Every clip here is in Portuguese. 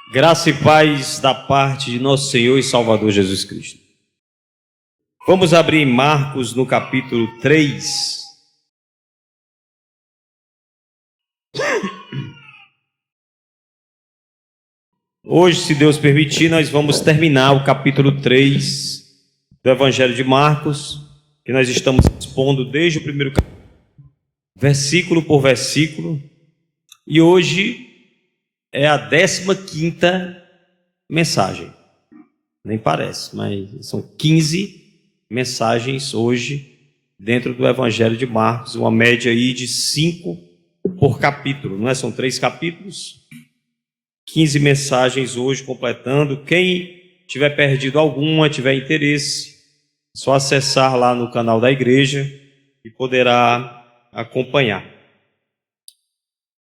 Graça e paz da parte de nosso Senhor e Salvador Jesus Cristo. Vamos abrir em Marcos no capítulo 3. Hoje, se Deus permitir, nós vamos terminar o capítulo 3 do Evangelho de Marcos, que nós estamos expondo desde o primeiro capítulo, versículo por versículo, e hoje é a 15ª mensagem. Nem parece, mas são 15 mensagens hoje dentro do Evangelho de Marcos, uma média aí de 5 por capítulo, não é? São 3 capítulos, 15 mensagens hoje completando. Quem tiver perdido alguma, tiver interesse, só acessar lá no canal da igreja e poderá acompanhar.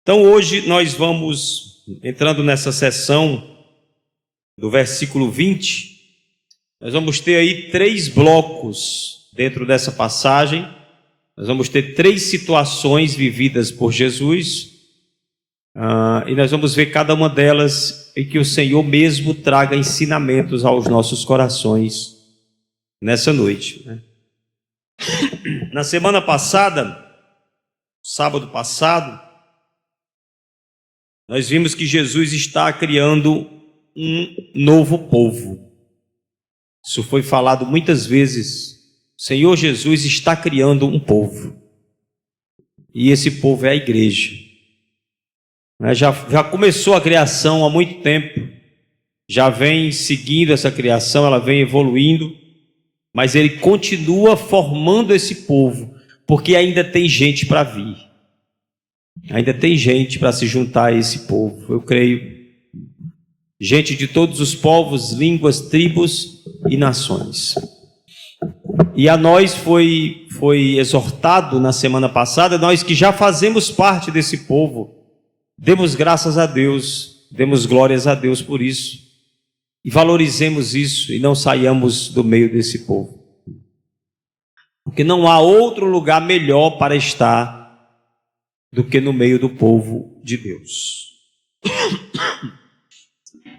Então hoje nós vamos entrando nessa sessão do versículo 20, nós vamos ter aí 3 blocos dentro dessa passagem. Nós vamos ter 3 situações vividas por Jesus, e nós vamos ver cada uma delas e que o Senhor mesmo traga ensinamentos aos nossos corações nessa noite, né? Na semana passada, sábado passado, nós vimos que Jesus está criando um novo povo. Isso foi falado muitas vezes. O Senhor Jesus está criando um povo. E esse povo é a igreja. Já começou a criação há muito tempo. Já vem seguindo essa criação, ela vem evoluindo. Mas ele continua formando esse povo, porque ainda tem gente para vir. Ainda tem gente para se juntar a esse povo, eu creio. Gente de todos os povos, línguas, tribos e nações. E a nós foi exortado na semana passada, nós que já fazemos parte desse povo, demos graças a Deus, demos glórias a Deus por isso. E valorizemos isso e não saiamos do meio desse povo. Porque não há outro lugar melhor para estar do que no meio do povo de Deus.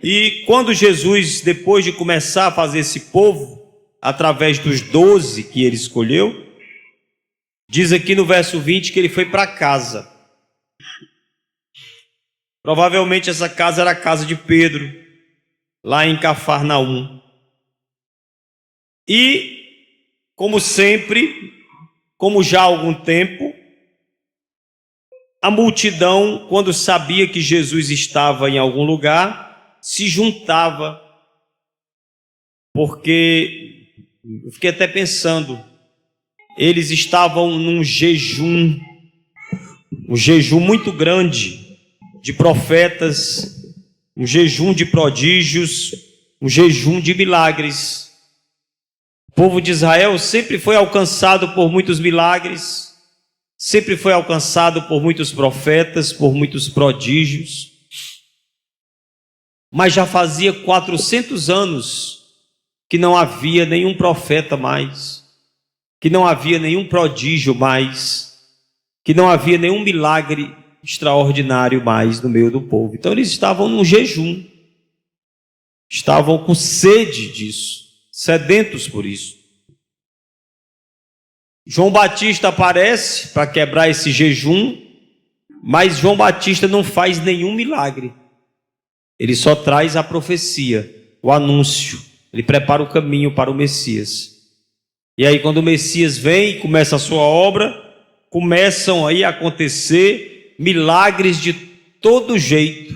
E quando Jesus, depois de começar a fazer esse povo, através dos 12 que ele escolheu, diz aqui no verso 20 que ele foi para casa. Provavelmente essa casa era a casa de Pedro, lá em Cafarnaum. E, como sempre, como já há algum tempo, a multidão, quando sabia que Jesus estava em algum lugar, se juntava, porque, eu fiquei até pensando, eles estavam num jejum, um jejum muito grande de profetas, um jejum de prodígios, um jejum de milagres. O povo de Israel sempre foi alcançado por muitos milagres, sempre foi alcançado por muitos profetas, por muitos prodígios. Mas já fazia 400 anos que não havia nenhum profeta mais, que não havia nenhum prodígio mais, que não havia nenhum milagre extraordinário mais no meio do povo. Então eles estavam num jejum, estavam com sede disso, sedentos por isso. João Batista aparece para quebrar esse jejum, mas João Batista não faz nenhum milagre. Ele só traz a profecia, o anúncio. Ele prepara o caminho para o Messias. E aí quando o Messias vem e começa a sua obra, começam aí a acontecer milagres de todo jeito,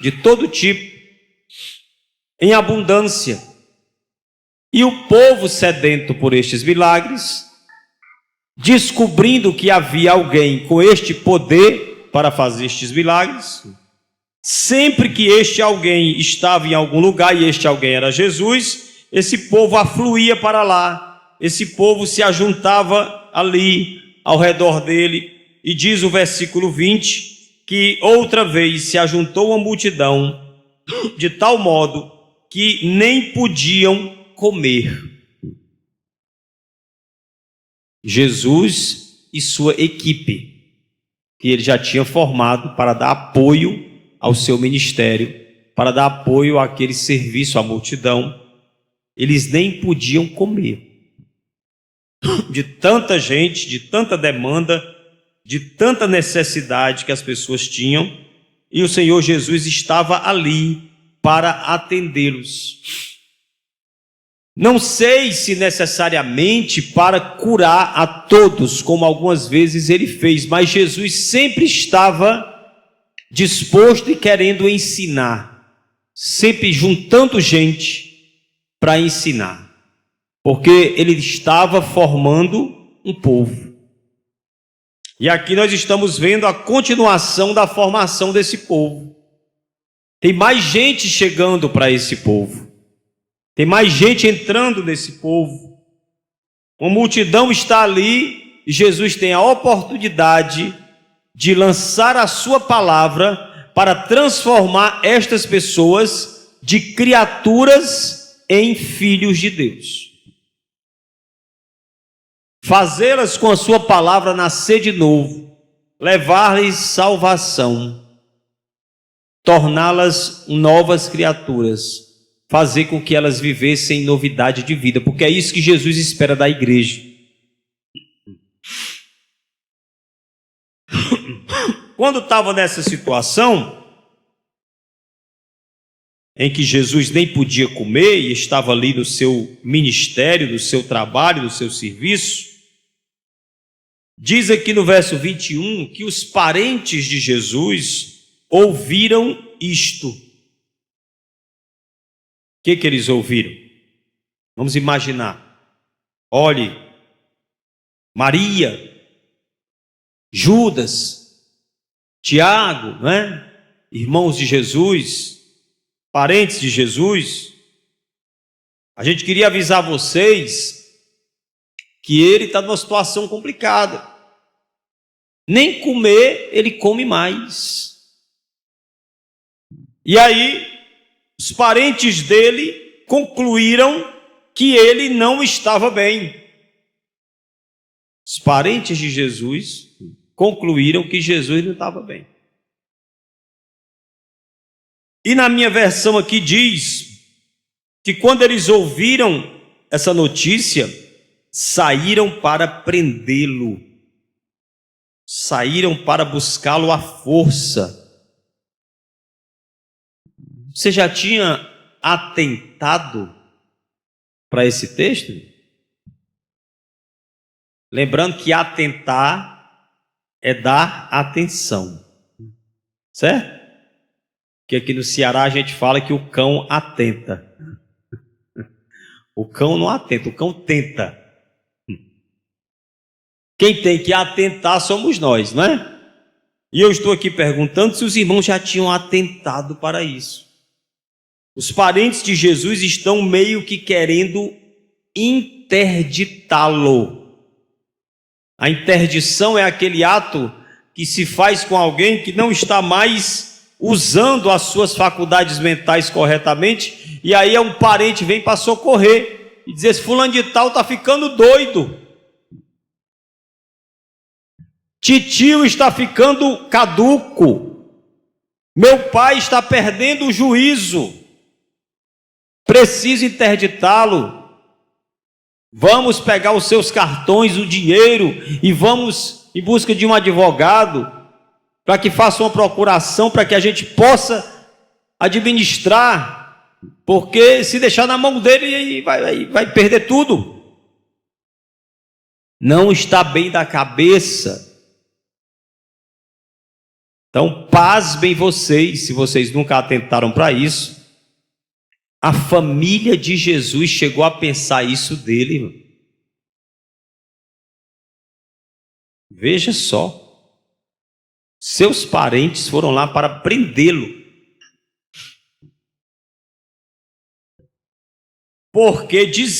de todo tipo, em abundância. E o povo sedento por estes milagres, descobrindo que havia alguém com este poder para fazer estes milagres, sempre que este alguém estava em algum lugar e este alguém era Jesus, esse povo afluía para lá, esse povo se ajuntava ali ao redor dele. E diz o versículo 20 que outra vez se ajuntou uma multidão de tal modo que nem podiam comer. Jesus e sua equipe, que ele já tinha formado para dar apoio ao seu ministério, para dar apoio àquele serviço à multidão. Eles nem podiam comer. De tanta gente, de tanta demanda, de tanta necessidade que as pessoas tinham, e o Senhor Jesus estava ali para atendê-los. Não sei se necessariamente para curar a todos, como algumas vezes ele fez, mas Jesus sempre estava disposto e querendo ensinar, sempre juntando gente para ensinar, porque ele estava formando um povo. E aqui nós estamos vendo a continuação da formação desse povo. Tem mais gente chegando para esse povo. Tem mais gente entrando nesse povo. Uma multidão está ali e Jesus tem a oportunidade de lançar a sua palavra para transformar estas pessoas de criaturas em filhos de Deus. Fazê-las com a sua palavra nascer de novo, levar-lhes salvação, torná-las novas criaturas, fazer com que elas vivessem novidade de vida, porque é isso que Jesus espera da igreja. Quando estava nessa situação, em que Jesus nem podia comer e estava ali no seu ministério, no seu trabalho, no seu serviço, diz aqui no verso 21 que os parentes de Jesus ouviram isto. O que eles ouviram? Vamos imaginar. Olhe, Maria, Judas, Tiago, né? Irmãos de Jesus, parentes de Jesus, a gente queria avisar vocês que ele está numa situação complicada. Nem comer ele come mais. E aí, os parentes dele concluíram que ele não estava bem. Os parentes de Jesus concluíram que Jesus não estava bem. E na minha versão aqui diz que quando eles ouviram essa notícia, saíram para prendê-lo, saíram para buscá-lo à força. Você já tinha atentado para esse texto? Lembrando que atentar é dar atenção, certo? Que aqui no Ceará a gente fala que o cão atenta. O cão não atenta, o cão tenta. Quem tem que atentar somos nós, não é? E eu estou aqui perguntando se os irmãos já tinham atentado para isso. Os parentes de Jesus estão meio que querendo interditá-lo. A interdição é aquele ato que se faz com alguém que não está mais usando as suas faculdades mentais corretamente, e aí um parente vem para socorrer e dizer: esse fulano de tal está ficando doido, titio está ficando caduco, meu pai está perdendo o juízo, preciso interditá-lo, vamos pegar os seus cartões, o dinheiro, e vamos em busca de um advogado, para que faça uma procuração, para que a gente possa administrar, porque se deixar na mão dele, vai perder tudo. Não está bem da cabeça. Então, pasmem vocês, se vocês nunca atentaram para isso, a família de Jesus chegou a pensar isso dele. Veja só. Seus parentes foram lá para prendê-lo, porque eles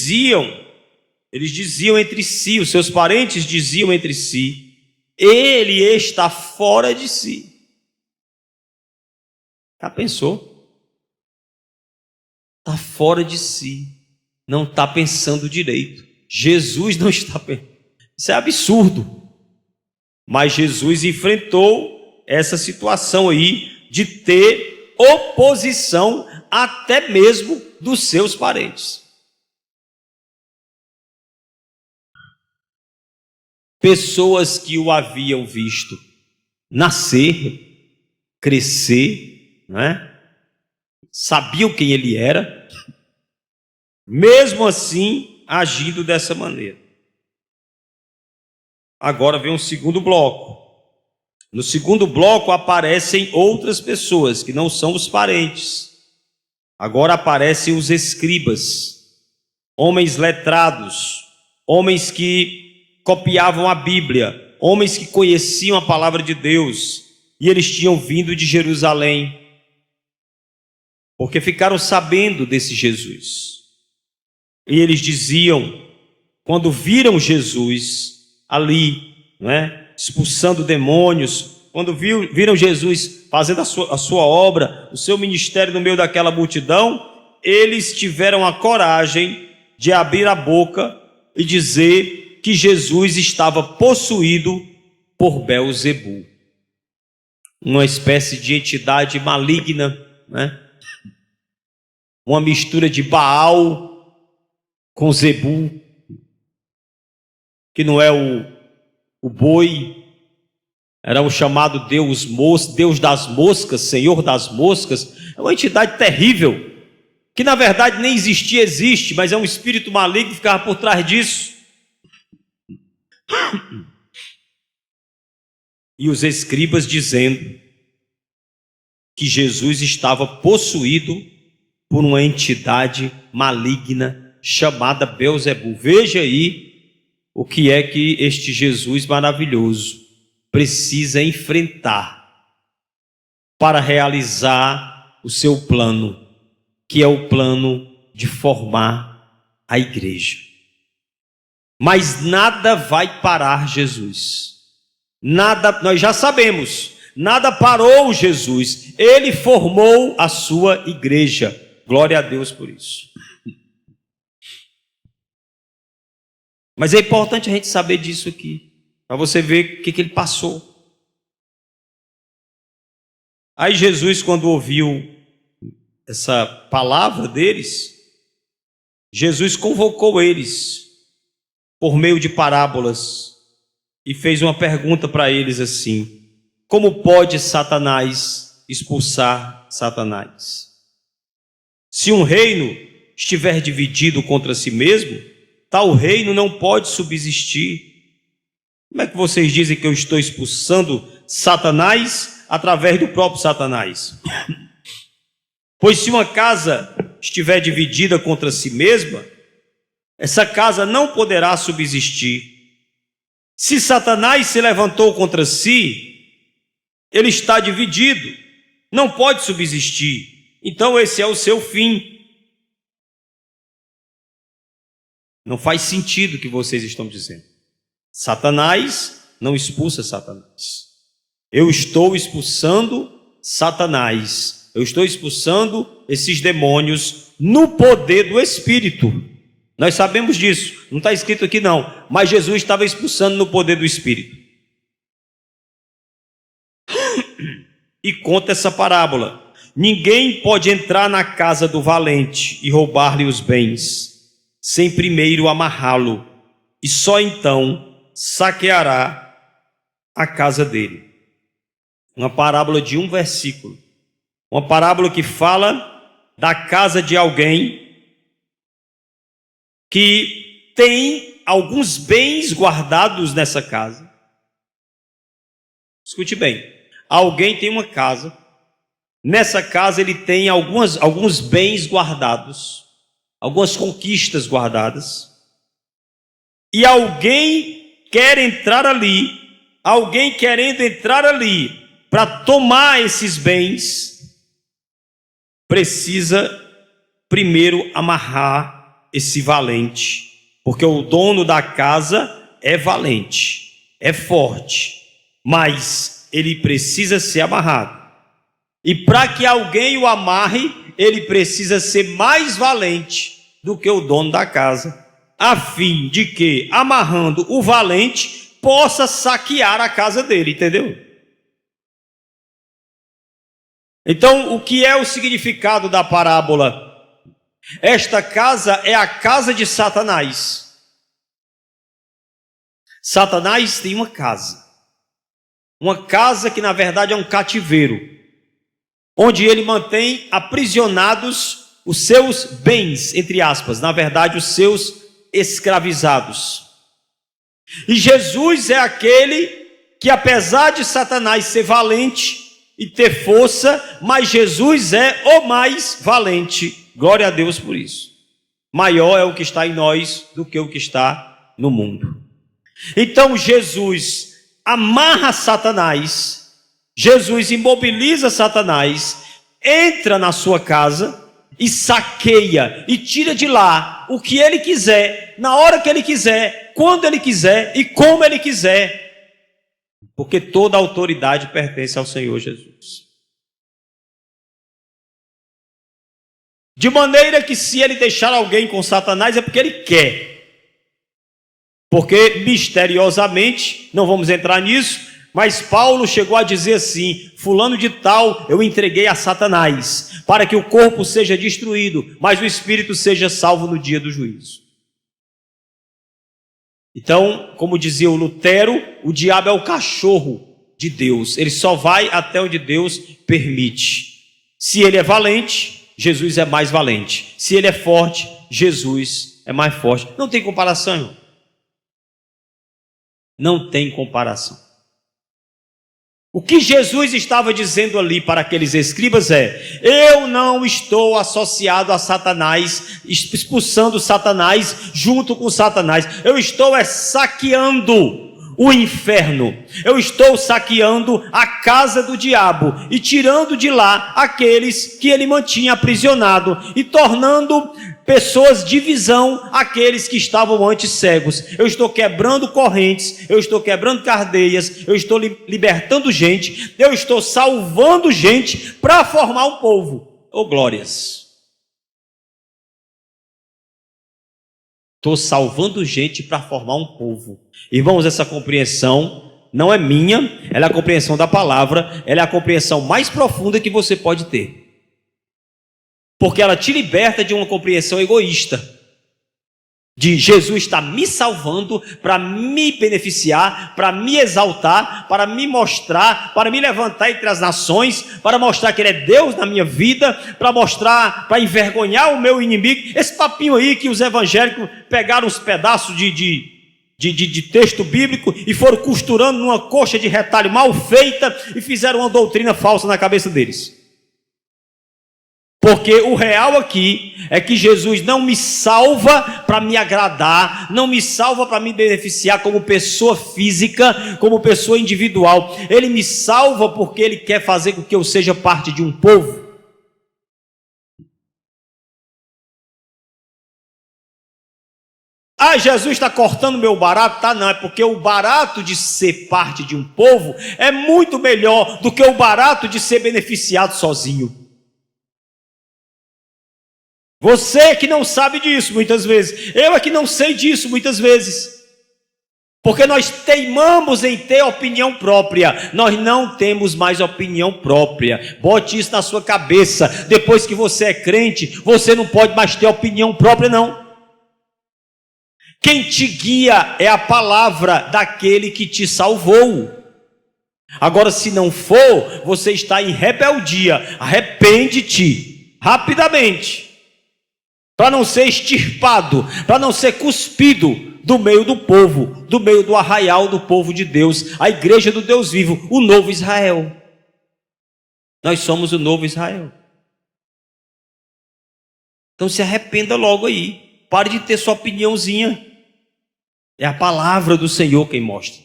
diziam entre si, os seus parentes diziam entre si: ele está fora de si. Já pensou? Está fora de si, não está pensando direito. Jesus não está pensando. Isso é absurdo. Mas Jesus enfrentou essa situação aí de ter oposição até mesmo dos seus parentes. Pessoas que o haviam visto nascer, crescer, né? Sabiam quem ele era, mesmo assim agindo dessa maneira. Agora vem um segundo bloco. No segundo bloco aparecem outras pessoas que não são os parentes. Agora aparecem os escribas, homens letrados, homens que copiavam a Bíblia, homens que conheciam a palavra de Deus, e eles tinham vindo de Jerusalém, porque ficaram sabendo desse Jesus. E eles diziam, quando viram Jesus ali, não é, expulsando demônios, quando viram Jesus fazendo a sua obra, o seu ministério no meio daquela multidão, eles tiveram a coragem de abrir a boca e dizer que Jesus estava possuído por Belzebu, uma espécie de entidade maligna, né? Uma mistura de Baal com Zebu, que não é o boi, era o chamado Deus das moscas, Senhor das moscas. É uma entidade terrível, que na verdade nem existia, existe, mas é um espírito maligno que ficava por trás disso. E os escribas dizendo que Jesus estava possuído por uma entidade maligna chamada Belzebu. Veja aí o que é que este Jesus maravilhoso precisa enfrentar para realizar o seu plano, que é o plano de formar a igreja. Mas nada vai parar Jesus. Nada, nós já sabemos, nada parou Jesus. Ele formou a sua igreja. Glória a Deus por isso. Mas é importante a gente saber disso aqui, para você ver o que ele passou. Aí Jesus, quando ouviu essa palavra deles, Jesus convocou eles por meio de parábolas e fez uma pergunta para eles assim: como pode Satanás expulsar Satanás? Se um reino estiver dividido contra si mesmo, tal reino não pode subsistir. Como é que vocês dizem que eu estou expulsando Satanás através do próprio Satanás? Pois se uma casa estiver dividida contra si mesma, essa casa não poderá subsistir. Se Satanás se levantou contra si, ele está dividido, não pode subsistir. Então esse é o seu fim. Não faz sentido o que vocês estão dizendo. Satanás não expulsa Satanás. Eu estou expulsando Satanás. Eu estou expulsando esses demônios no poder do Espírito. Nós sabemos disso. Não está escrito aqui não. Mas Jesus estava expulsando no poder do Espírito. E conta essa parábola. Ninguém pode entrar na casa do valente e roubar-lhe os bens, sem primeiro amarrá-lo, e só então saqueará a casa dele. Uma parábola de um versículo. Uma parábola que fala da casa de alguém que tem alguns bens guardados nessa casa. Escute bem. Alguém tem uma casa. Nessa casa ele tem alguns bens guardados, algumas conquistas guardadas. E alguém quer entrar ali, alguém querendo entrar ali para tomar esses bens, precisa primeiro amarrar esse valente, porque o dono da casa é valente, é forte, mas ele precisa ser amarrado. E para que alguém o amarre, ele precisa ser mais valente do que o dono da casa, a fim de que, amarrando o valente, possa saquear a casa dele, entendeu? Então, o que é o significado da parábola? Esta casa é a casa de Satanás. Satanás tem uma casa que na verdade é um cativeiro, onde ele mantém aprisionados os seus bens, entre aspas, na verdade os seus escravizados. E Jesus é aquele que, apesar de Satanás ser valente e ter força, mas Jesus é o mais valente. Glória a Deus por isso. Maior é o que está em nós do que o que está no mundo. Então Jesus amarra Satanás, Jesus imobiliza Satanás, entra na sua casa e saqueia e tira de lá o que ele quiser, na hora que ele quiser, quando ele quiser e como ele quiser, porque toda a autoridade pertence ao Senhor Jesus. De maneira que se ele deixar alguém com Satanás é porque ele quer. Porque misteriosamente, não vamos entrar nisso, mas Paulo chegou a dizer assim: fulano de tal eu entreguei a Satanás, para que o corpo seja destruído, mas o espírito seja salvo no dia do juízo. Então, como dizia o Lutero, o diabo é o cachorro de Deus, ele só vai até onde Deus permite. Se ele é valente, Jesus é mais valente. Se ele é forte, Jesus é mais forte. Não tem comparação, irmão. Não tem comparação. O que Jesus estava dizendo ali para aqueles escribas é: eu não estou associado a Satanás, expulsando Satanás junto com Satanás. Eu estou saqueando o inferno. Eu estou saqueando a casa do diabo e tirando de lá aqueles que ele mantinha aprisionado e tornando pessoas de visão aqueles que estavam antes cegos. Eu estou quebrando correntes, eu estou quebrando cadeias, eu estou libertando gente, eu estou salvando gente para formar um povo. Oh, glórias! Estou salvando gente para formar um povo. Irmãos, essa compreensão não é minha, ela é a compreensão da palavra, ela é a compreensão mais profunda que você pode ter. Porque ela te liberta de uma compreensão egoísta, de Jesus está me salvando para me beneficiar, para me exaltar, para me mostrar, para me levantar entre as nações, para mostrar que Ele é Deus na minha vida, para mostrar, para envergonhar o meu inimigo. Esse papinho aí que os evangélicos pegaram uns pedaços de texto bíblico e foram costurando numa coxa de retalho mal feita e fizeram uma doutrina falsa na cabeça deles. Porque o real aqui é que Jesus não me salva para me agradar, não me salva para me beneficiar como pessoa física, como pessoa individual. Ele me salva porque Ele quer fazer com que eu seja parte de um povo. Ah, Jesus está cortando meu barato? Tá, não, é porque o barato de ser parte de um povo é muito melhor do que o barato de ser beneficiado sozinho. Você que não sabe disso muitas vezes, eu é que não sei disso muitas vezes, porque nós teimamos em ter opinião própria. Nós não temos mais opinião própria. Bote isso na sua cabeça. Depois que você é crente, você não pode mais ter opinião própria, não. Quem te guia é a palavra daquele que te salvou. Agora, se não for, você está em rebeldia. Arrepende-te rapidamente, para não ser extirpado, para não ser cuspido do meio do povo, do meio do arraial do povo de Deus, a igreja do Deus vivo, o novo Israel. Nós somos o novo Israel. Então se arrependa logo aí, pare de ter sua opiniãozinha. É a palavra do Senhor quem mostra.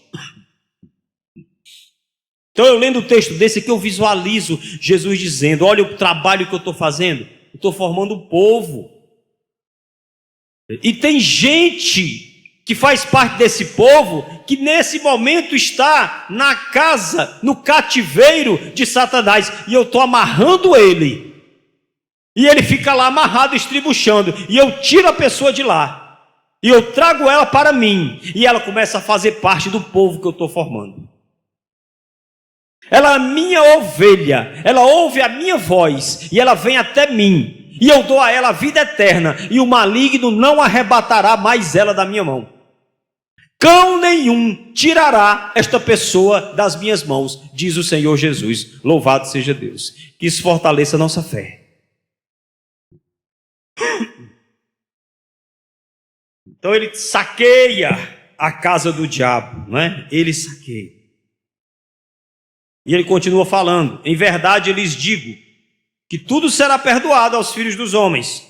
Então eu lendo o texto desse aqui, eu visualizo Jesus dizendo: olha o trabalho que eu estou fazendo, eu estou formando um povo. E tem gente que faz parte desse povo que nesse momento está na casa, no cativeiro de Satanás, e eu estou amarrando ele, e ele fica lá amarrado, estribuchando, e eu tiro a pessoa de lá, e eu trago ela para mim, e ela começa a fazer parte do povo que eu estou formando. Ela é minha ovelha, ela ouve a minha voz e ela vem até mim, e eu dou a ela a vida eterna, e o maligno não arrebatará mais ela da minha mão. Cão nenhum tirará esta pessoa das minhas mãos, diz o Senhor Jesus. Louvado seja Deus. Que isso fortaleça a nossa fé. Então ele saqueia a casa do diabo, não é? Ele saqueia. E ele continua falando: em verdade eu lhes digo que tudo será perdoado aos filhos dos homens,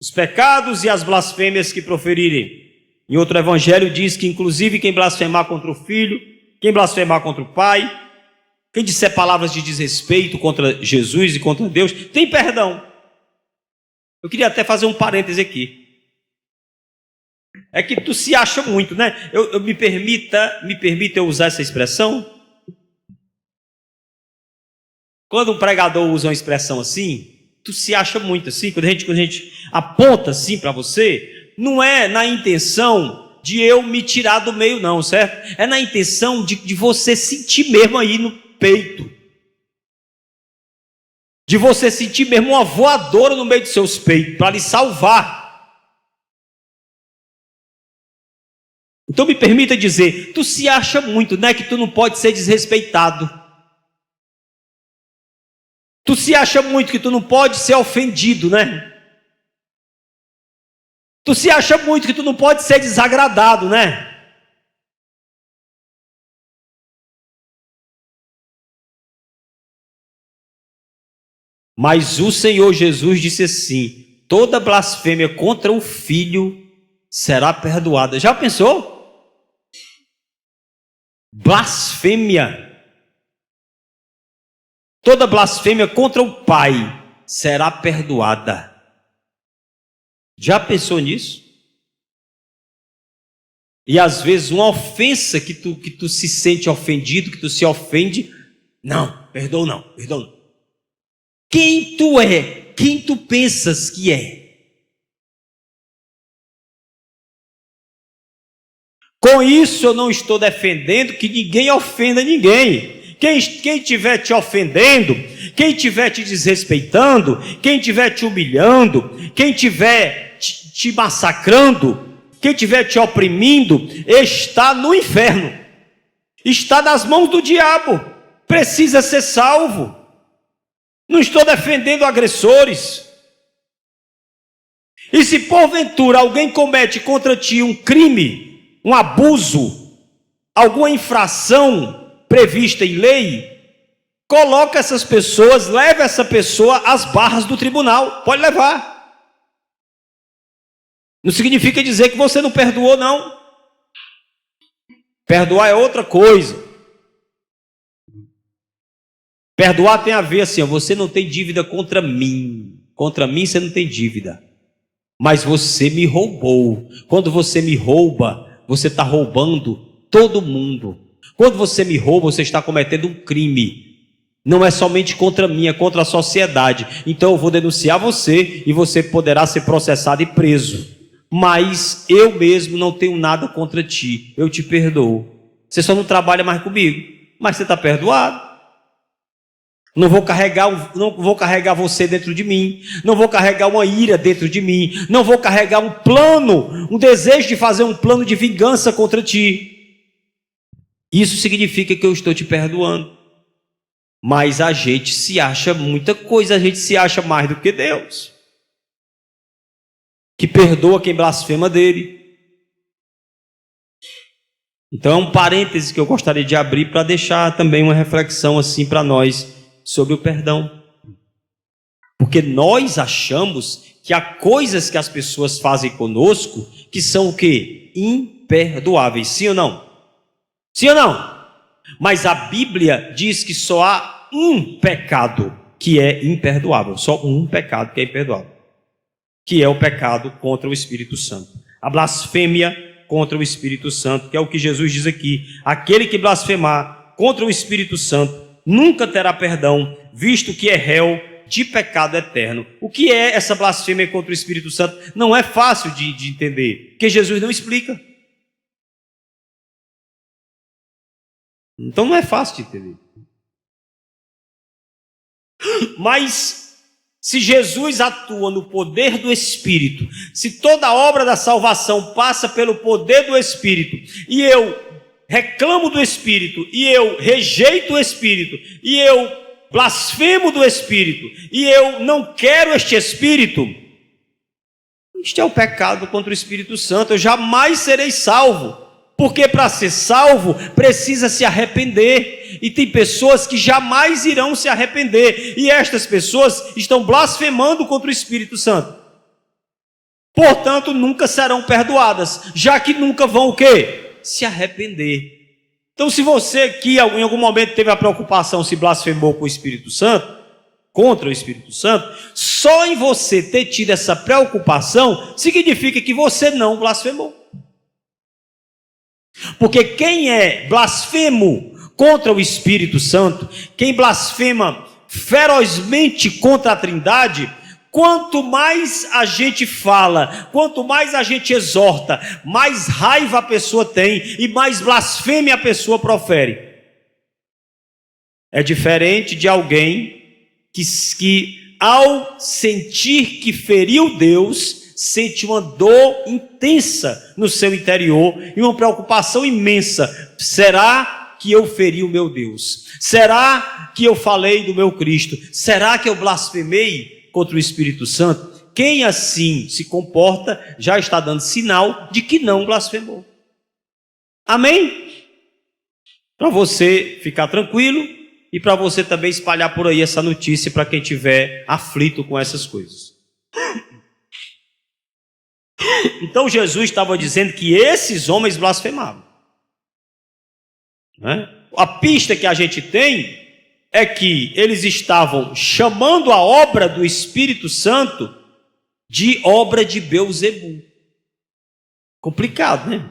os pecados e as blasfêmias que proferirem. Em outro evangelho diz que inclusive quem blasfemar contra o filho, quem blasfemar contra o pai, quem disser palavras de desrespeito contra Jesus e contra Deus, tem perdão. Eu queria até fazer um parêntese aqui. É que tu se acha muito, né? Me permita eu usar essa expressão. Quando um pregador usa uma expressão assim, tu se acha muito assim. Quando a gente aponta assim para você, não é na intenção de eu me tirar do meio não, certo? É na intenção de você sentir mesmo aí no peito. De você sentir mesmo uma voadora no meio dos seus peitos, para lhe salvar. Então me permita dizer, tu se acha muito, né? Que tu não pode ser desrespeitado. Tu se acha muito que tu não pode ser ofendido, né? Tu se acha muito que tu não pode ser desagradado, né? Mas o Senhor Jesus disse assim: toda blasfêmia contra o Filho será perdoada. Já pensou? Blasfêmia. Toda blasfêmia contra o Pai será perdoada. Já pensou nisso? E às vezes uma ofensa que tu se sente ofendido, que tu se ofende, não, perdoa não. Quem tu é? Quem tu pensas que é? Com isso eu não estou defendendo que ninguém ofenda ninguém. Quem estiver te ofendendo, quem estiver te desrespeitando, quem estiver te humilhando, quem estiver te massacrando, quem estiver te oprimindo, está no inferno, está nas mãos do diabo, precisa ser salvo. Não estou defendendo agressores. E se porventura alguém comete contra ti um crime, um abuso, alguma infração prevista em lei, coloca essas pessoas, leva essa pessoa às barras do tribunal, pode levar. Não significa dizer que você não perdoou, não. Perdoar é outra coisa. Perdoar tem a ver assim, você não tem dívida contra mim. Contra mim você não tem dívida. Mas você me roubou. Quando você me rouba, você está roubando todo mundo. Quando você me rouba, você está cometendo um crime. Não é somente contra mim, é contra a sociedade. Então eu vou denunciar você e você poderá ser processado e preso. Mas eu mesmo não tenho nada contra ti. Eu te perdoo. Você só não trabalha mais comigo, mas você está perdoado. Não vou carregar você dentro de mim. Não vou carregar uma ira dentro de mim. Não vou carregar um plano, um desejo de fazer um plano de vingança contra ti. Isso significa que eu estou te perdoando. Mas a gente se acha muita coisa, a gente se acha mais do que Deus, que perdoa quem blasfema dele. Então é um parêntese que eu gostaria de abrir para deixar também uma reflexão assim para nós sobre o perdão. Porque nós achamos que há coisas que as pessoas fazem conosco que são o quê? Imperdoáveis. Sim ou não? Sim ou não? Mas a Bíblia diz que só há um pecado que é imperdoável. Só um pecado que é imperdoável. Que é o pecado contra o Espírito Santo. A blasfêmia contra o Espírito Santo, que é o que Jesus diz aqui. Aquele que blasfemar contra o Espírito Santo nunca terá perdão, visto que é réu de pecado eterno. O que é essa blasfêmia contra o Espírito Santo? Não é fácil de entender, porque Jesus não explica. Então não é fácil de entender. Mas se Jesus atua no poder do Espírito, se toda a obra da salvação passa pelo poder do Espírito, e eu reclamo do Espírito, e eu rejeito o Espírito, e eu blasfemo do Espírito, e eu não quero este Espírito, isto é o pecado contra o Espírito Santo. Eu jamais serei salvo, porque para ser salvo precisa se arrepender, e tem pessoas que jamais irão se arrepender, e estas pessoas estão blasfemando contra o Espírito Santo, portanto nunca serão perdoadas, já que nunca vão o quê? Se arrepender. Então, se você que em algum momento teve a preocupação, se blasfemou com o Espírito Santo, contra o Espírito Santo, só em você ter tido essa preocupação significa que você não blasfemou. Porque quem é blasfemo contra o Espírito Santo, quem blasfema ferozmente contra a Trindade, quanto mais a gente fala, quanto mais a gente exorta, mais raiva a pessoa tem e mais blasfêmia a pessoa profere. É diferente de alguém que ao sentir que feriu Deus, sente uma dor intensa no seu interior e uma preocupação imensa. Será que eu feri o meu Deus? Será que eu falei do meu Cristo? Será que eu blasfemei contra o Espírito Santo? Quem assim se comporta já está dando sinal de que não blasfemou. Amém? Para você ficar tranquilo e para você também espalhar por aí essa notícia para quem estiver aflito com essas coisas. Então Jesus estava dizendo que esses homens blasfemavam, né? A pista que a gente tem é que eles estavam chamando a obra do Espírito Santo de obra de Beelzebul. Complicado, né?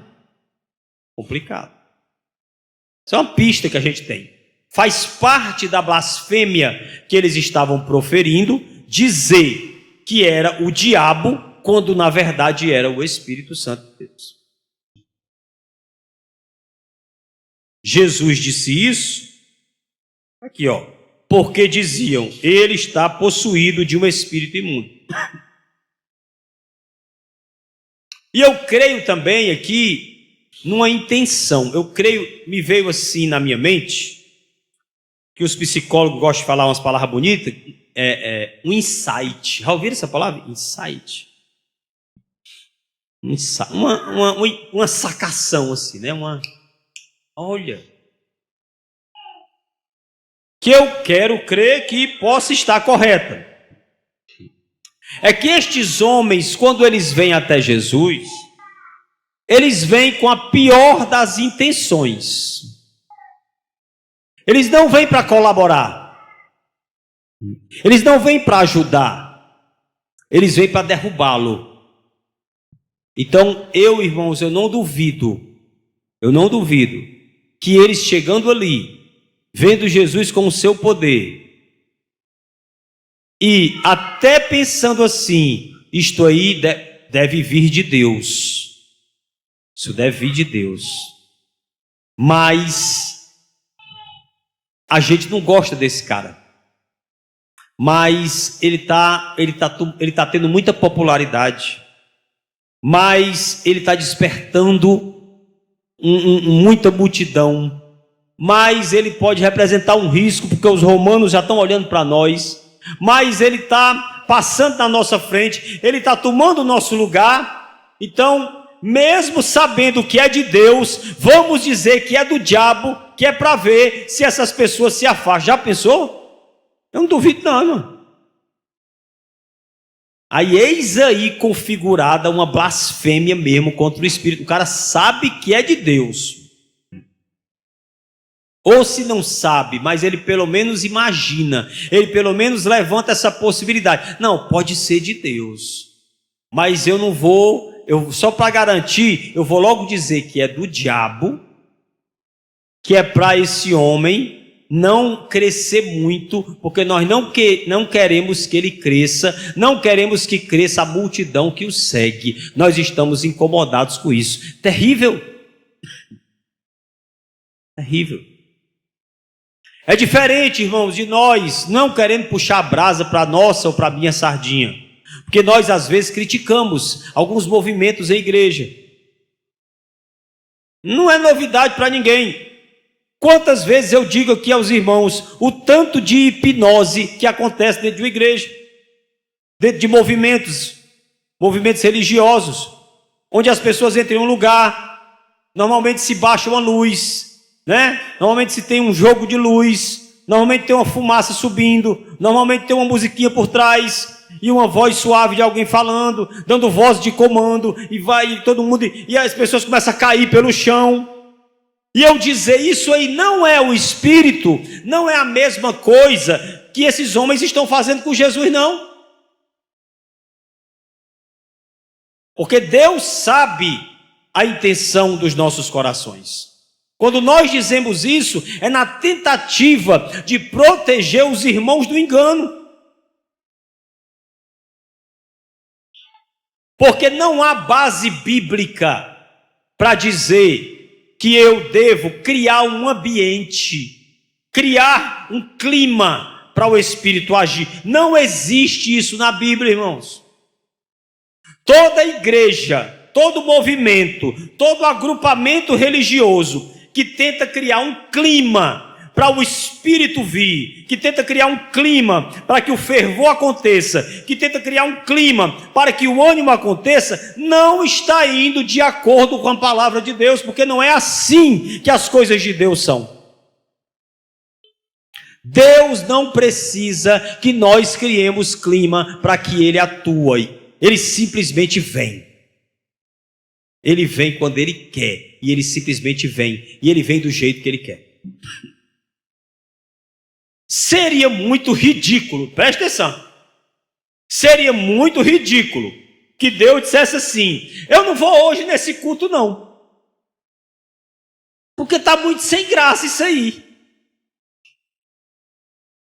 Complicado. Isso é uma pista que a gente tem. Faz parte da blasfêmia que eles estavam proferindo dizer que era o diabo, quando na verdade era o Espírito Santo de Deus. Jesus disse isso aqui, ó, porque diziam, ele está possuído de um espírito imundo. E eu creio também aqui numa intenção. Eu creio, me veio assim na minha mente, que os psicólogos gostam de falar umas palavras bonitas, um insight. Já ouviram essa palavra? Insight. Uma sacação assim, né? Olha, que eu quero crer que possa estar correta. É que estes homens, quando eles vêm até Jesus, eles vêm com a pior das intenções. Eles não vêm para colaborar. Eles não vêm para ajudar. Eles vêm para derrubá-lo. Então, irmãos, eu não duvido que eles chegando ali, vendo Jesus com o seu poder, e até pensando assim, isto aí deve vir de Deus. Isso deve vir de Deus. Mas a gente não gosta desse cara. Mas ele tá tendo muita popularidade. Mas ele está despertando muita multidão. Mas ele pode representar um risco, porque os romanos já estão olhando para nós. Mas ele está passando na nossa frente, ele está tomando o nosso lugar. Então, mesmo sabendo que é de Deus, vamos dizer que é do diabo, que é para ver se essas pessoas se afastam. Já pensou? Eu não duvido não, irmão. Aí eis aí configurada uma blasfêmia mesmo contra o Espírito. O cara sabe que é de Deus. Ou se não sabe, mas ele pelo menos imagina, ele pelo menos levanta essa possibilidade. Não, pode ser de Deus, mas eu não vou, só para garantir, eu vou logo dizer que é do diabo, que é para esse homem não crescer muito, porque nós não queremos que ele cresça, não queremos que cresça a multidão que o segue. Nós estamos incomodados com isso. Terrível. Terrível. É diferente, irmãos, de nós não querendo puxar a brasa para a nossa ou para a minha sardinha. Porque nós, às vezes, criticamos alguns movimentos em igreja. Não é novidade para ninguém. Quantas vezes eu digo aqui aos irmãos o tanto de hipnose que acontece dentro de uma igreja, dentro de movimentos religiosos, onde as pessoas entram em um lugar, normalmente se baixa uma luz, né? Normalmente se tem um jogo de luz, normalmente tem uma fumaça subindo, normalmente tem uma musiquinha por trás e uma voz suave de alguém falando, dando voz de comando, e vai todo mundo, e as pessoas começam a cair pelo chão. E eu dizer isso aí não é o Espírito, não é a mesma coisa que esses homens estão fazendo com Jesus, não. Porque Deus sabe a intenção dos nossos corações. Quando nós dizemos isso, é na tentativa de proteger os irmãos do engano. Porque não há base bíblica para dizer que eu devo criar um ambiente, criar um clima para o Espírito agir. Não existe isso na Bíblia, irmãos. Toda igreja, todo movimento, todo agrupamento religioso que tenta criar um clima para o Espírito vir, que tenta criar um clima para que o fervor aconteça, que tenta criar um clima para que o ânimo aconteça, não está indo de acordo com a palavra de Deus, porque não é assim que as coisas de Deus são. Deus não precisa que nós criemos clima para que Ele atue, Ele simplesmente vem. Ele vem quando Ele quer, e Ele simplesmente vem, e Ele vem do jeito que Ele quer. Seria muito ridículo, presta atenção, seria muito ridículo que Deus dissesse assim: eu não vou hoje nesse culto não, porque está muito sem graça isso aí.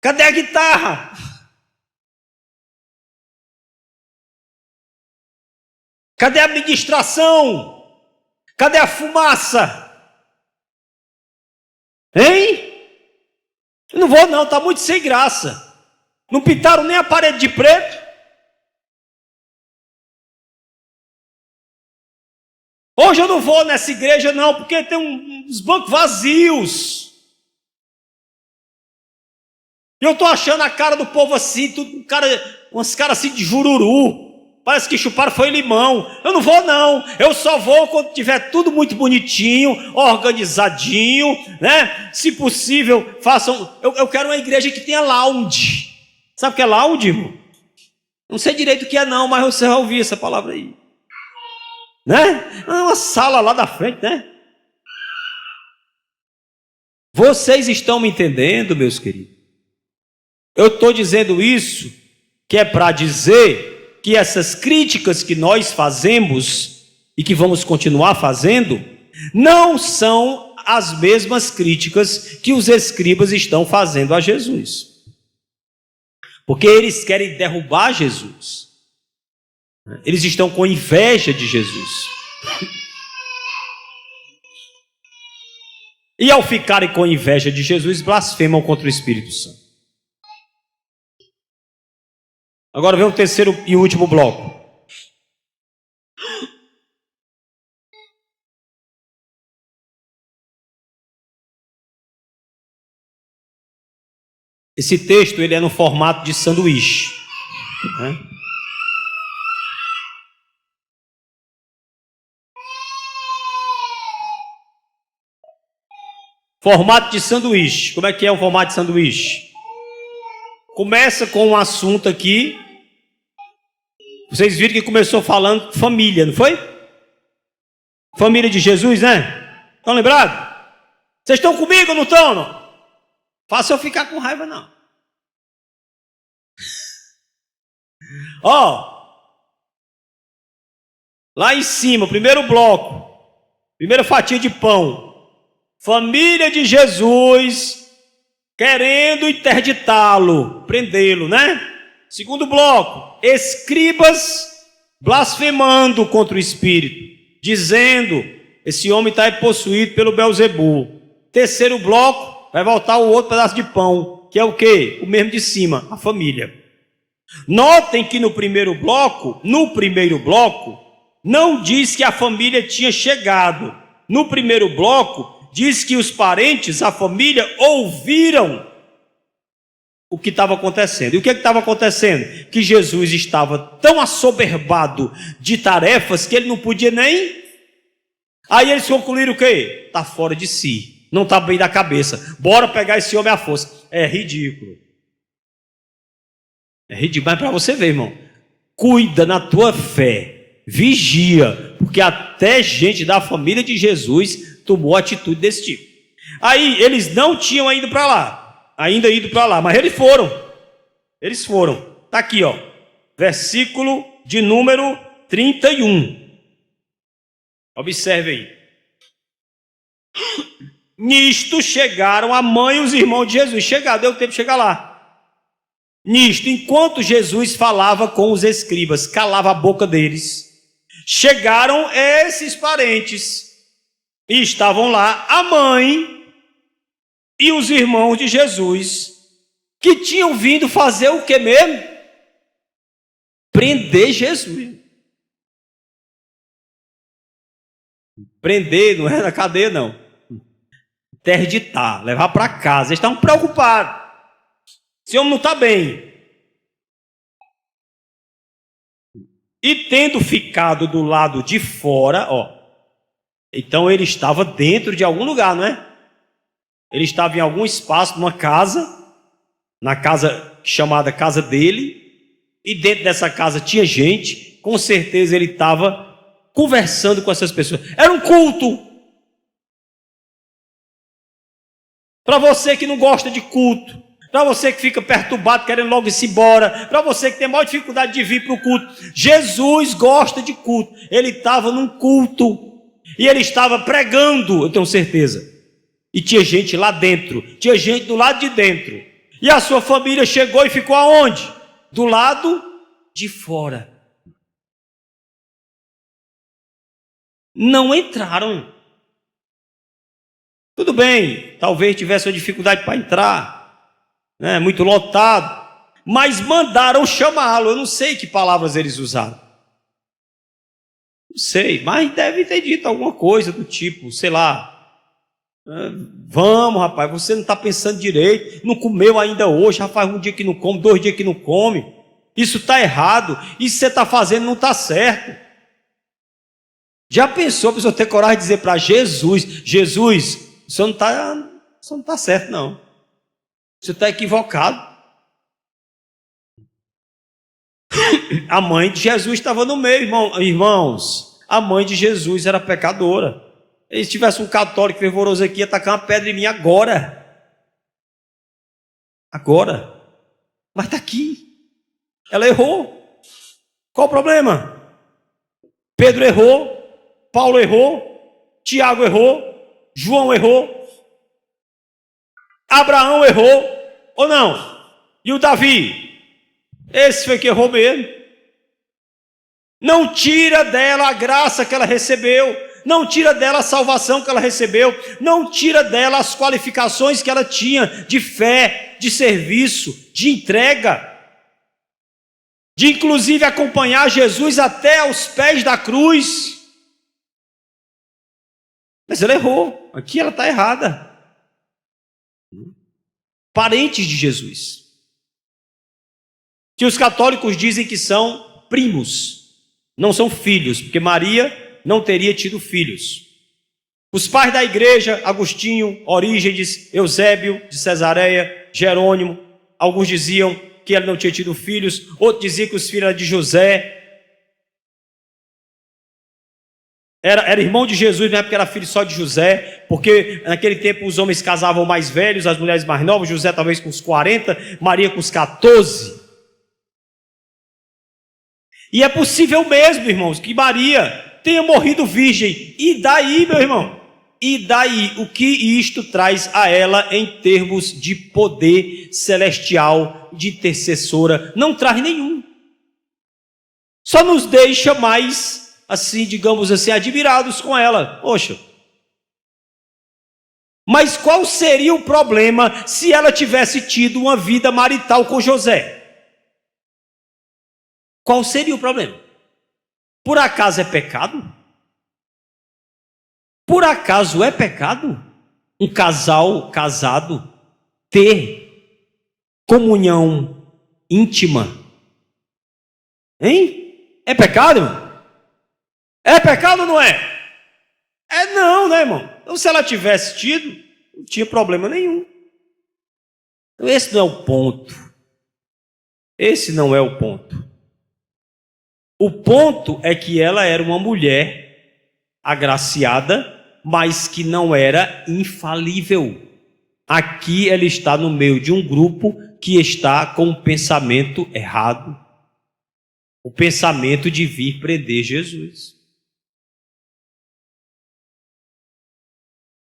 Cadê a guitarra? Cadê a ministração? Cadê a fumaça? Hein? Não vou não, está muito sem graça. Não pintaram nem a parede de preto. Hoje eu não vou nessa igreja não, porque tem uns bancos vazios. E eu estou achando a cara do povo assim, uns caras assim de jururu. Parece que chuparam foi limão. Eu não vou não, eu só vou quando tiver tudo muito bonitinho, organizadinho, né? Se possível, façam. Eu quero uma igreja que tenha lounge. Sabe o que é lounge, irmão? Não sei direito o que é não, mas você vai ouvir essa palavra aí, né? É uma sala lá da frente, né? Vocês estão me entendendo, meus queridos? Eu estou dizendo isso que é para dizer que essas críticas que nós fazemos e que vamos continuar fazendo não são as mesmas críticas que os escribas estão fazendo a Jesus, porque eles querem derrubar Jesus, eles estão com inveja de Jesus, e ao ficarem com inveja de Jesus, blasfemam contra o Espírito Santo. Agora vem o terceiro e último bloco. Esse texto ele é no formato de sanduíche, né? Formato de sanduíche. Como é que é o formato de sanduíche? Começa com um assunto aqui. Vocês viram que começou falando família, não foi? Família de Jesus, né? Estão lembrados? Vocês estão comigo ou não estão? Não? Faça eu ficar com raiva, não. Ó, lá em cima, primeiro bloco, primeira fatia de pão. Família de Jesus querendo interditá-lo, prendê-lo, né? Segundo bloco, escribas blasfemando contra o Espírito, dizendo, esse homem está possuído pelo Belzebu. Terceiro bloco, vai voltar o outro pedaço de pão, que é o quê? O mesmo de cima, a família. Notem que no primeiro bloco, não diz que a família tinha chegado. No primeiro bloco, diz que os parentes, a família, ouviram o que estava acontecendo. E o que estava acontecendo? Que Jesus estava tão assoberbado de tarefas que ele não podia nem... Aí eles concluíram o quê? Está fora de si, não está bem da cabeça. Bora pegar esse homem à força. É ridículo. É ridículo, mas para você ver, irmão, cuida na tua fé, vigia, porque até gente da família de Jesus tomou atitude desse tipo. Aí eles não tinham ainda ido para lá, mas eles foram. Está aqui, ó, versículo de número 31. Observe aí. Nisto chegaram a mãe e os irmãos de Jesus. Deu tempo de chegar lá. Nisto, enquanto Jesus falava com os escribas, calava a boca deles, chegaram esses parentes e estavam lá a mãe e os irmãos de Jesus, que tinham vindo fazer o que mesmo? Prender Jesus. Prender não é na cadeia, não. Interditar, levar para casa. Eles estavam preocupados. Esse homem não está bem. E tendo ficado do lado de fora, ó. Então ele estava dentro de algum lugar, não é? Ele estava em algum espaço, numa casa, na casa chamada casa dele, e dentro dessa casa tinha gente, com certeza ele estava conversando com essas pessoas. Era um culto. Para você que não gosta de culto, para você que fica perturbado, querendo logo ir embora, para você que tem maior dificuldade de vir para o culto, Jesus gosta de culto. Ele estava num culto e ele estava pregando, eu tenho certeza. E tinha gente lá dentro, tinha gente do lado de dentro. E a sua família chegou e ficou aonde? Do lado de fora. Não entraram. Tudo bem, talvez tivesse uma dificuldade para entrar, né, muito lotado, mas mandaram chamá-lo. Eu não sei que palavras eles usaram. Não sei, mas deve ter dito alguma coisa do tipo, sei lá, vamos rapaz, você não está pensando direito, não comeu ainda hoje, já faz um dia que não come, 2 dias que não come, isso está errado, isso que você está fazendo não está certo. Já pensou a pessoa ter coragem de dizer para Jesus, o senhor não está certo não, você está equivocado. A mãe de Jesus estava no meio, irmãos, a mãe de Jesus era pecadora. Se tivesse um católico fervoroso aqui, ia tacar uma pedra em mim agora, mas está aqui, ela errou. Qual o problema? Pedro errou, Paulo errou, Tiago errou, João errou, Abraão errou, ou não? E o Davi? Esse foi que errou mesmo. Não tira dela a graça que ela recebeu, não tira dela a salvação que ela recebeu, não tira dela as qualificações que ela tinha de fé, de serviço, de entrega, de inclusive acompanhar Jesus até aos pés da cruz. Mas ela errou, aqui ela está errada. Parentes de Jesus, que os católicos dizem que são primos, não são filhos, porque Maria não teria tido filhos. Os pais da igreja, Agostinho, Orígenes, Eusébio de Cesareia, Jerônimo, alguns diziam que ela não tinha tido filhos, outros diziam que os filhos eram de José. Era irmão de Jesus, não é porque era filho só de José, porque naquele tempo os homens casavam mais velhos, as mulheres mais novas, José talvez com uns 40, Maria com uns 14. E é possível mesmo, irmãos, que Maria tenha morrido virgem. E daí, meu irmão? E daí, o que isto traz a ela em termos de poder celestial, de intercessora? Não traz nenhum. Só nos deixa mais, assim, digamos assim, admirados com ela. Poxa, Mas qual seria o problema se ela tivesse tido uma vida marital com José? Qual seria o problema? Por acaso é pecado? Por acaso é pecado um casal casado ter comunhão íntima? Hein? É pecado, irmão? É pecado ou não é? É não, né, irmão? Então, se ela tivesse tido, não tinha problema nenhum. Então, esse não é o ponto. Esse não é o ponto. O ponto é que ela era uma mulher agraciada, mas que não era infalível. Aqui ela está no meio de um grupo que está com um pensamento errado. O pensamento de vir prender Jesus.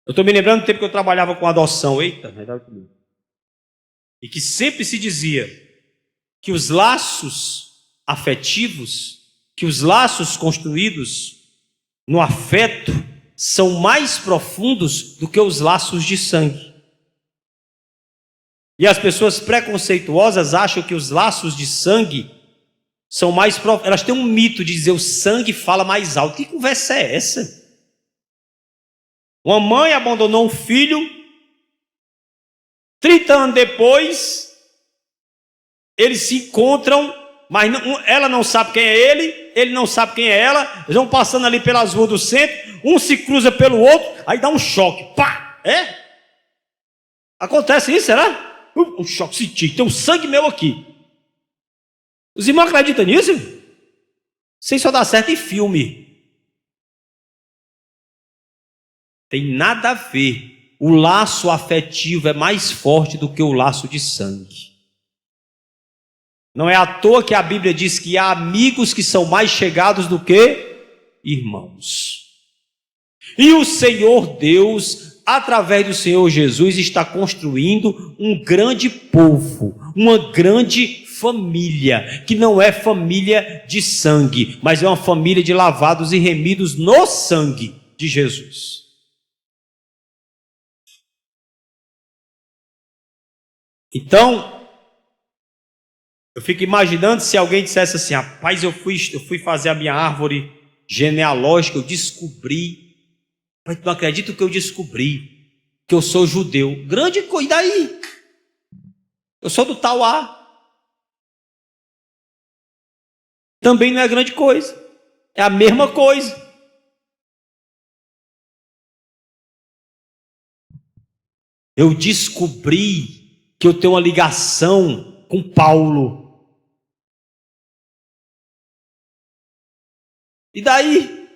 Eu estou me lembrando do tempo que eu trabalhava com adoção. Eita, e que sempre se dizia que os laços afetivos, que os laços construídos no afeto são mais profundos do que os laços de sangue. E as pessoas preconceituosas acham que os laços de sangue são mais profundos. Elas têm um mito de dizer o sangue fala mais alto. Que conversa é essa? Uma mãe abandonou um filho, 30 anos depois, eles se encontram, mas ela não sabe quem é ele não sabe quem é ela, eles vão passando ali pelas ruas do centro, um se cruza pelo outro, aí dá um choque, pá, é? Acontece isso, será? Um choque, senti, tem um sangue meu aqui. Os irmãos acreditam nisso? Isso aí só dá certo em filme. Tem nada a ver. O laço afetivo é mais forte do que o laço de sangue. Não é à toa que a Bíblia diz que há amigos que são mais chegados do que irmãos. E o Senhor Deus, através do Senhor Jesus, está construindo um grande povo, uma grande família, que não é família de sangue, mas é uma família de lavados e remidos no sangue de Jesus. Então, eu fico imaginando se alguém dissesse assim: rapaz, eu fui fazer a minha árvore genealógica, eu descobri, mas não acredito que eu descobri que eu sou judeu. Grande coisa, e daí? Eu sou do Tauá. Também não é grande coisa, é a mesma coisa. Eu descobri que eu tenho uma ligação com Paulo. E daí?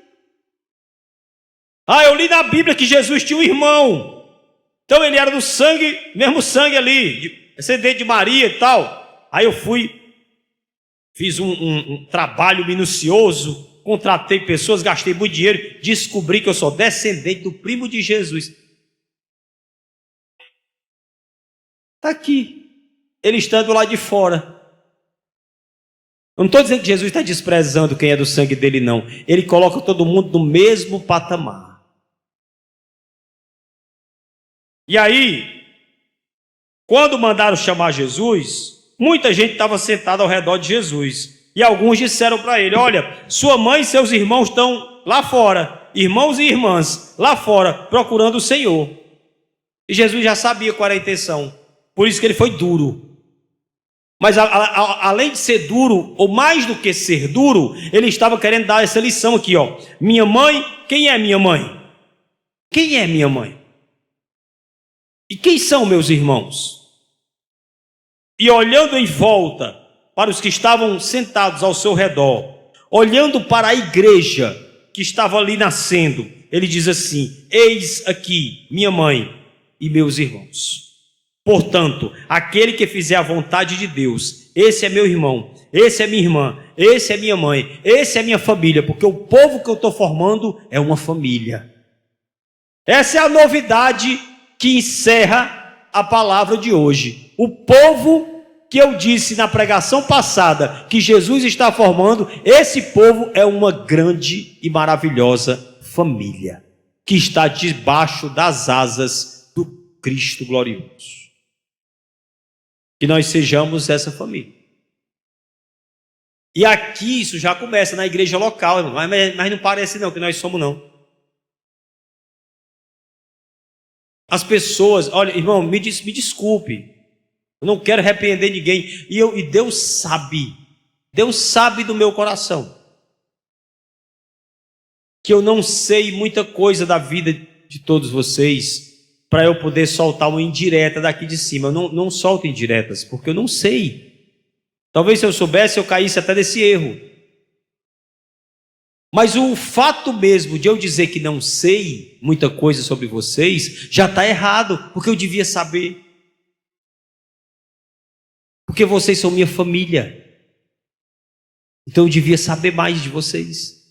Eu li na Bíblia que Jesus tinha um irmão. Então ele era do sangue, mesmo sangue ali, descendente de Maria e tal. Aí eu fiz um trabalho minucioso, contratei pessoas, gastei muito dinheiro, descobri que eu sou descendente do primo de Jesus. Está aqui, ele estando lá de fora. Eu não estou dizendo que Jesus está desprezando quem é do sangue dele, não. Ele coloca todo mundo no mesmo patamar. E aí, quando mandaram chamar Jesus, muita gente estava sentada ao redor de Jesus. E alguns disseram para ele: olha, sua mãe e seus irmãos estão lá fora, irmãos e irmãs, lá fora, procurando o Senhor. E Jesus já sabia qual era a intenção. Por isso que ele foi duro. Mas além de ser duro, ou mais do que ser duro, ele estava querendo dar essa lição aqui, ó. Minha mãe, quem é minha mãe? Quem é minha mãe? E quem são meus irmãos? E olhando em volta para os que estavam sentados ao seu redor, olhando para a igreja que estava ali nascendo, ele diz assim: eis aqui minha mãe e meus irmãos. Portanto, aquele que fizer a vontade de Deus, esse é meu irmão, esse é minha irmã, esse é minha mãe, esse é minha família, porque o povo que eu estou formando é uma família. Essa é a novidade que encerra a palavra de hoje. O povo que eu disse na pregação passada que Jesus está formando, esse povo é uma grande e maravilhosa família, que está debaixo das asas Cristo glorioso. Que nós sejamos essa família. E aqui isso já começa na igreja local, irmão. Mas não parece não que nós somos não. As pessoas, olha, irmão, me desculpe. Eu não quero repreender ninguém. E Deus sabe do meu coração. Que eu não sei muita coisa da vida de todos vocês para eu poder soltar uma indireta daqui de cima. Eu não solto indiretas, porque eu não sei. Talvez se eu soubesse, eu caísse até desse erro. Mas o fato mesmo de eu dizer que não sei muita coisa sobre vocês, já está errado, porque eu devia saber. Porque vocês são minha família. Então eu devia saber mais de vocês.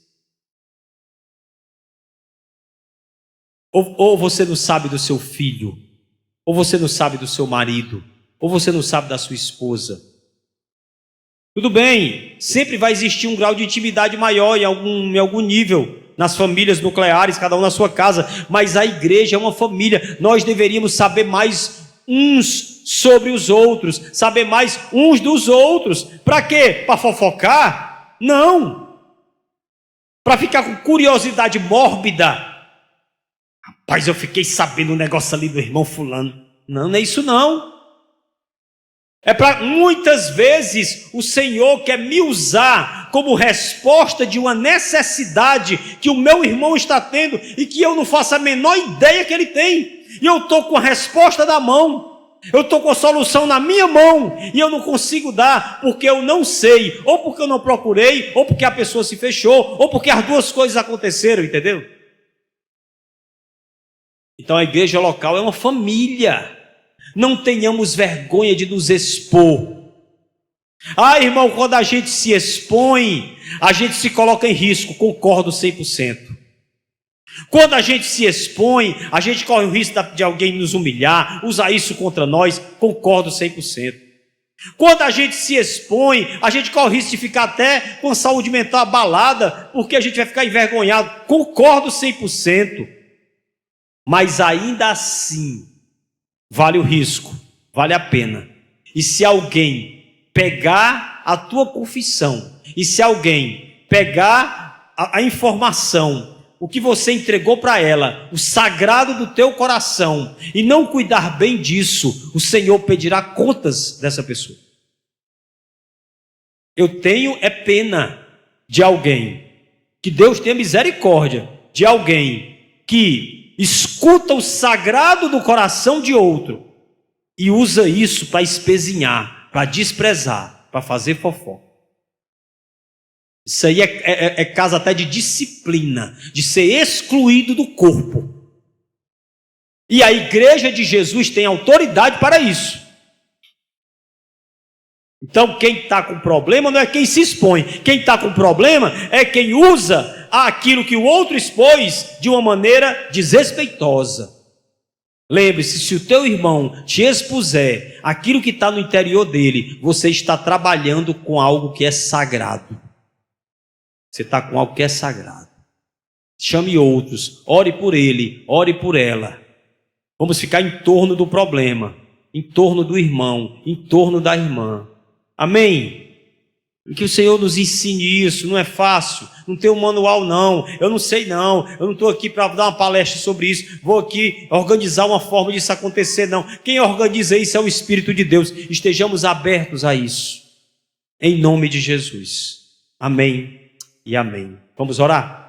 Ou você não sabe do seu filho, ou você não sabe do seu marido, ou você não sabe da sua esposa. Tudo bem, sempre vai existir um grau de intimidade maior em algum nível, nas famílias nucleares, cada um na sua casa, mas a igreja é uma família. Nós deveríamos saber mais uns sobre os outros, saber mais uns dos outros. Para quê? Para fofocar? Não. Para ficar com curiosidade mórbida. Rapaz, eu fiquei sabendo um negócio ali do irmão fulano. Não é isso não. É para muitas vezes o Senhor quer me usar como resposta de uma necessidade que o meu irmão está tendo e que eu não faço a menor ideia que ele tem. E eu estou com a resposta na mão, eu estou com a solução na minha mão e eu não consigo dar porque eu não sei, ou porque eu não procurei, ou porque a pessoa se fechou, ou porque as duas coisas aconteceram, entendeu? Então a igreja local é uma família. Não tenhamos vergonha de nos expor. Ah, irmão, quando a gente se expõe, a gente se coloca em risco. Concordo 100%. Quando a gente se expõe, a gente corre o risco de alguém nos humilhar, usar isso contra nós. Concordo 100%. Quando a gente se expõe, a gente corre o risco de ficar até com a saúde mental abalada, porque a gente vai ficar envergonhado. Concordo 100%. Mas ainda assim, vale o risco, vale a pena. E se alguém pegar a tua confissão, e se alguém pegar a informação, o que você entregou para ela, o sagrado do teu coração, e não cuidar bem disso, o Senhor pedirá contas dessa pessoa. Eu tenho pena de alguém, que Deus tenha misericórdia de alguém que escuta o sagrado do coração de outro e usa isso para espezinhar, para desprezar, para fazer fofoca. Isso aí é caso até de disciplina, de ser excluído do corpo. E a igreja de Jesus tem autoridade para isso. Então quem está com problema não é quem se expõe. Quem está com problema é quem usa aquilo que o outro expôs de uma maneira desrespeitosa. Lembre-se, se o teu irmão te expuser aquilo que está no interior dele, você está trabalhando com algo que é sagrado. Você está com algo que é sagrado. Chame outros, ore por ele, ore por ela. Vamos ficar em torno do problema, em torno do irmão, em torno da irmã. Amém? Que o Senhor nos ensine isso. Não é fácil, não tem um manual não, eu não sei não, eu não estou aqui para dar uma palestra sobre isso, vou aqui organizar uma forma disso acontecer não. Quem organiza isso é o Espírito de Deus. Estejamos abertos a isso, em nome de Jesus. Amém e amém. Vamos orar?